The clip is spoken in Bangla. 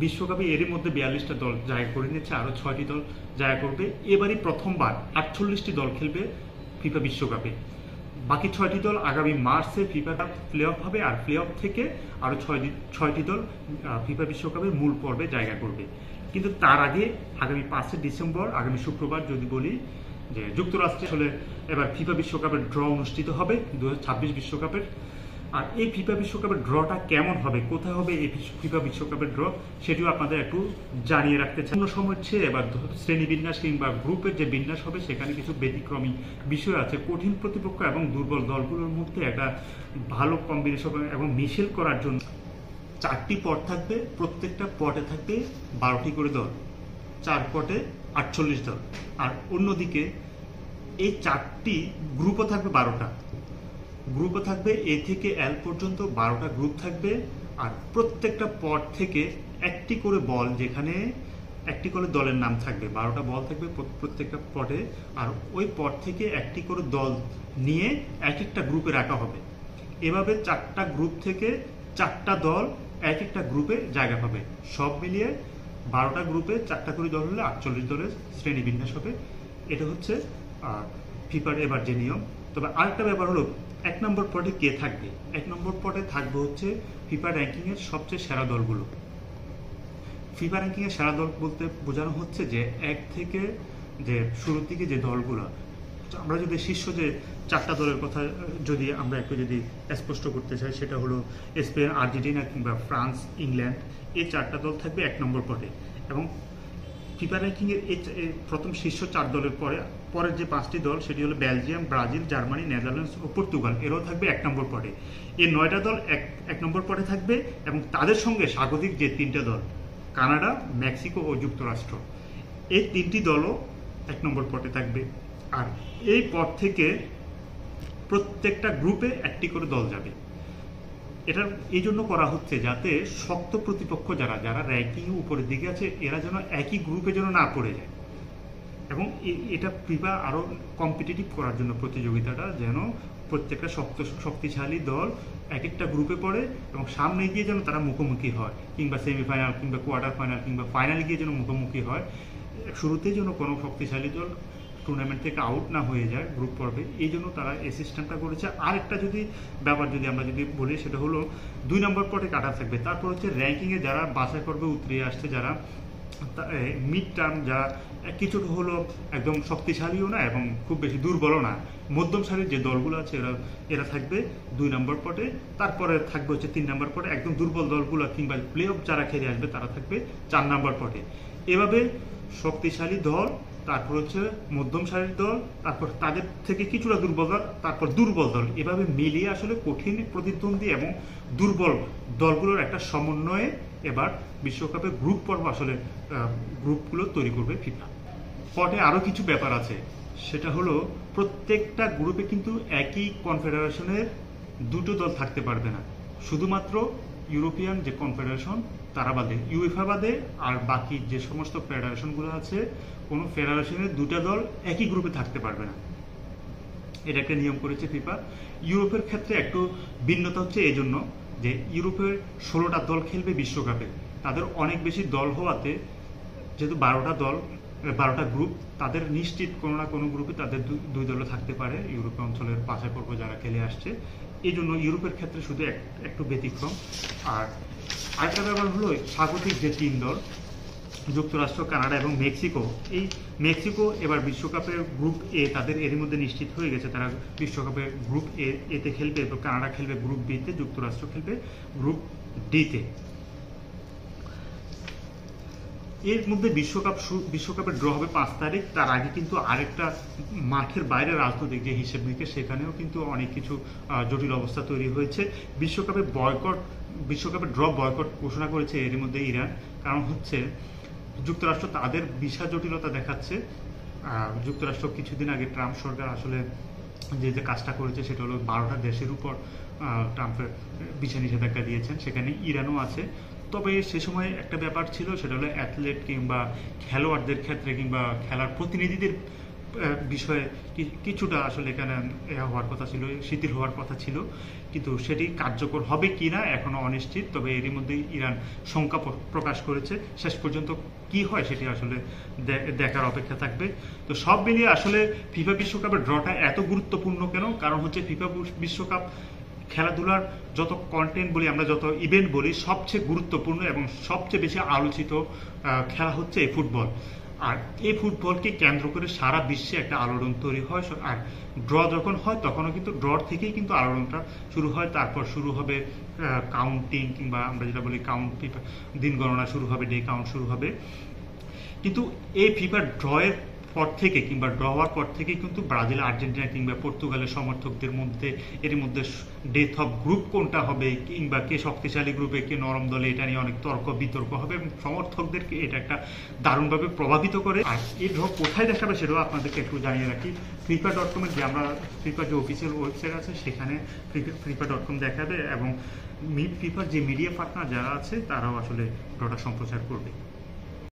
বিশ্বকাপে এরই মধ্যে 42টা দল জায়গা করে নিচ্ছে, আরও 6টি দল জায়গা করবে। এবারই প্রথমবার 48টি দল খেলবে ফিফা বিশ্বকাপে। বাকি 6টি দল আগামী মার্চে ফিফা প্লে অফ হবে, আর প্লে অফ থেকে আরও 6টি দল ফিফা বিশ্বকাপের মূল পর্বে জায়গা করবে। কিন্তু তার আগে আগামী 5 ডিসেম্বর, আগামী শুক্রবার যদি বলি, যে যুক্তরাষ্ট্রে আসলে এবার ফিফা বিশ্বকাপের ড্র অনুষ্ঠিত হবে 2026 বিশ্বকাপের। আর এই ফিফা বিশ্বকাপের ড্রটা কেমন হবে, কোথায় হবে এই ফিফা বিশ্বকাপের ড্র, সেটিও আপনাদের একটু জানিয়ে রাখতে চাই। অন্য সময় হচ্ছে এবার শ্রেণী বিন্যাস কিংবা গ্রুপের যে বিন্যাস হবে সেখানে কিছু ব্যতিক্রমী বিষয় আছে। কঠিন প্রতিপক্ষ এবং দুর্বল দলগুলোর মধ্যে একটা ভালো কম্বিনেশন এবং মিশেল করার জন্য 4টি পট থাকবে, প্রত্যেকটা পটে থাকবে 12টি করে দল, 4 পটে 48 দল। আর অন্যদিকে এই 4টি গ্রুপও থাকবে 12টা গ্রুপও থাকবে, এ থেকে এল পর্যন্ত 12টা গ্রুপ থাকবে। আর প্রত্যেকটা পট থেকে একটি করে বল, যেখানে একটি করে দলের নাম থাকবে, 12টা বল থাকবে প্রত্যেকটা পটে। আর ওই পট থেকে একটি করে দল নিয়ে এক একটা গ্রুপে রাখা হবে। এভাবে 4টা গ্রুপ থেকে 4টা দল এক একটা গ্রুপে জায়গা পাবে। সব মিলিয়ে 12টা গ্রুপে 4টা করে দল হলে 48 দলের শ্রেণীবিন্যাস হবে। এটা হচ্ছে ফিফার এবার যে নিয়ম। তবে আরেকটা ব্যাপার হলো, 1 নম্বর পটে কে থাকবে। 1 নম্বর পটে থাকবে হচ্ছে ফিফা র্যাঙ্কিংয়ের সবচেয়ে সেরা দলগুলো। ফিফা র্যাঙ্কিংয়ের সেরা দল বলতে বোঝানো হচ্ছে যে 1 থেকে যে শুরুর দিকে যে দলগুলো, আমরা যদি শীর্ষ যে 4টা দলের কথা যদি আমরা একটু যদি স্পষ্ট করতে চাই, সেটা হলো স্পেন, আর্জেন্টিনা কিংবা ফ্রান্স, ইংল্যান্ড। এই 4টা দল থাকবে 1 নম্বর পটে। এবং ফিফা র্যাঙ্কিংয়ের এই প্রথম শীর্ষ 4 দলের পরের যে 5টি দল, সেটি হলো বেলজিয়াম, ব্রাজিল, জার্মানি, নেদারল্যান্ডস ও পর্তুগাল। এরাও থাকবে 1 নম্বর পটে। এই 9টা দল এক নম্বর পটে থাকবে, এবং তাদের সঙ্গে স্বাগতিক যে 3টে দল, কানাডা, মেক্সিকো ও যুক্তরাষ্ট্র, এই 3টি দলও 1 নম্বর পটে থাকবে। আর এই পট থেকে প্রত্যেকটা গ্রুপে একটি করে দল যাবে। এটা এই জন্য করা হচ্ছে যাতে শক্ত প্রতিপক্ষ যারা যারা র্যাঙ্কিং উপরের দিকে আছে, এরা যেন একই গ্রুপে যেন না পড়ে যায়। এবং এটা ফিফা আরও কম্পিটিটিভ করার জন্য প্রতিযোগিতাটা, যেন প্রত্যেকটা শক্তিশালী দল এক একটা গ্রুপে পড়ে এবং সামনে গিয়ে যেন তারা মুখোমুখি হয়, কিংবা সেমিফাইনাল কিংবা কোয়ার্টার ফাইনাল কিংবা ফাইনালে গিয়ে যেন মুখোমুখি হয়। শুরুতেই যেন কোনো শক্তিশালী দল টুর্নামেন্ট থেকে আউট না হয়ে যায় গ্রুপ পর্বে, এই জন্য তারা এই সিস্টেমটা করেছে। আরেকটা যদি ব্যাপার যদি আমরা যদি বলি, সেটা হলো 2 নম্বর পটে কাটা থাকবে। তারপর হচ্ছে র্যাঙ্কিংয়ে যারা বাছাই পর্বে উতরে আসছে, যারা মিড টার্ম, যারা কিছুটা হলো একদম শক্তিশালীও না এবং খুব বেশি দুর্বলও না, মধ্যম সারির যে দলগুলো আছে এরা থাকবে 2 নম্বর পটে। তারপরে থাকবে হচ্ছে 3 নম্বর পটে একদম দুর্বল দলগুলো কিংবা প্লে অফ যারা খেলে আসবে, তারা থাকবে 4 নম্বর পটে। এভাবে শক্তিশালী দল, তারপর হচ্ছে মধ্যম সারির দল, তারপর তাদের থেকে কিছুটা দুর্বল দল, তারপর দুর্বল দল, এভাবে মিলিয়ে আসলে কঠিন প্রতিদ্বন্দ্বী এবং দুর্বল দলগুলোর একটা সমন্বয়ে এবার বিশ্বকাপে গ্রুপ পর্ব আসলে গ্রুপগুলো তৈরি করবে ফিফা। পটে আরও কিছু ব্যাপার আছে, সেটা হলো প্রত্যেকটা গ্রুপে কিন্তু একই কনফেডারেশনের 2টো দল থাকতে পারবে না। শুধুমাত্র ইউরোপিয়ান যে কনফেডারেশন তারা বাদে, ইউএফএ বাদে, আর বাকি যে সমস্ত ফেডারেশনগুলো আছে, কোনো ফেডারেশনের 2টা দল একই গ্রুপে থাকতে পারবে না। এটা একটা নিয়ম করেছে ফিফা। ইউরোপের ক্ষেত্রে একটু ভিন্নতা হচ্ছে এই জন্য যে ইউরোপের 16টা দল খেলবে বিশ্বকাপে। তাদের অনেক বেশি দল হওয়াতে, যেহেতু 12টা গ্রুপ, তাদের নিশ্চিত কোনো না কোনো গ্রুপে তাদের 2 দলও থাকতে পারে ইউরোপীয় অঞ্চলের বাছাই পর্ব যারা খেলে আসছে। এই জন্য ইউরোপের ক্ষেত্রে শুধু একটু ব্যতিক্রম। আর আরেকটা ব্যাপার হলো স্বাগতিক যে 3 দল, যুক্তরাষ্ট্র, কানাডা এবং মেক্সিকো। এই মেক্সিকো এবার বিশ্বকাপের গ্রুপ এ, তাদের এরই মধ্যে নিশ্চিত হয়ে গেছে তারা বিশ্বকাপের গ্রুপ এতে খেলবে, এবং কানাডা খেলবে গ্রুপ বিতে, যুক্তরাষ্ট্র খেলবে গ্রুপ ডিতে। এর মধ্যে বিশ্বকাপের ড্র হবে 5 তারিখ। তার আগে কিন্তু আরেকটা মাঠের বাইরে রাজনৈতিক যে হিসেব নিকেশ, সেখানেও কিন্তু অনেক কিছু জটিল অবস্থা তৈরি হয়েছে। বিশ্বকাপের ড্র বয়কট ঘোষণা করেছে এর মধ্যে ইরান। কারণ হচ্ছে যুক্তরাষ্ট্র তাদের ভিসা জটিলতা দেখাচ্ছে। যুক্তরাষ্ট্র কিছুদিন আগে ট্রাম্প সরকার আসলে যে কাজটা করেছে, সেটা হলো 12টা দেশের উপর ট্রাম্পের ভিসা নিষেধাজ্ঞা দিয়েছেন, সেখানে ইরানও আছে। তবে সে সময় একটা ব্যাপার ছিল, সেটা হলো অ্যাথলেট কিংবা খেলোয়াড়দের ক্ষেত্রে কিংবা খেলার প্রতিনিধিদের বিষয়ে কিছুটা আসলে এখানে হওয়ার কথা ছিল, শিথিল হওয়ার কথা ছিল, কিন্তু সেটি কার্যকর হবে কিনা এখনো অনিশ্চিত। তবে এরই মধ্যে ইরান শঙ্কা প্রকাশ করেছে, শেষ পর্যন্ত কি হয় সেটি আসলে দেখার অপেক্ষা থাকবে। তো সব মিলিয়ে আসলে ফিফা বিশ্বকাপের ড্রটা এত গুরুত্বপূর্ণ কেন? কারণ হচ্ছে ফিফা বিশ্বকাপ খেলাধুলার যত কন্টেন্ট বলি, আমরা যত ইভেন্ট বলি, সবচেয়ে গুরুত্বপূর্ণ এবং সবচেয়ে বেশি আলোচিত খেলা হচ্ছে এই ফুটবল। আর এই ফুটবলকে কেন্দ্র করে সারা বিশ্বে একটা আলোড়ন তৈরি হয়। আর ড্র যখন হয় তখনও কিন্তু ড্র থেকেই কিন্তু আলোড়নটা শুরু হয়। তারপর শুরু হবে কাউন্টিং, কিংবা আমরা যেটা বলি দিন গণনা শুরু হবে, ডে কাউন্ট শুরু হবে। কিন্তু এই ফিফার ড্রয়ের পর থেকে, কিংবা ড্র হওয়ার পর থেকে কিন্তু ব্রাজিল, আর্জেন্টিনা কিংবা পর্তুগালের সমর্থকদের মধ্যে এর মধ্যে ডেথ অফ গ্রুপ কোনটা হবে, কিংবা কে শক্তিশালী গ্রুপে কে নরম দলে, এটা নিয়ে অনেক তর্ক বিতর্ক হবে এবং সমর্থকদেরকে এটা একটা দারুণভাবে প্রভাবিত করে। আর এই ড্র কোথায় দেখাবে সেটাও আপনাদেরকে একটু জানিয়ে রাখি। FIFA.com-এর যে আমরা ফিফার যে অফিসিয়াল ওয়েবসাইট আছে সেখানে FIFA.com দেখাবে, এবং ফিফার যে মিডিয়া পার্টনার যারা আছে তারাও আসলে ড্রটা সম্প্রচার করবে।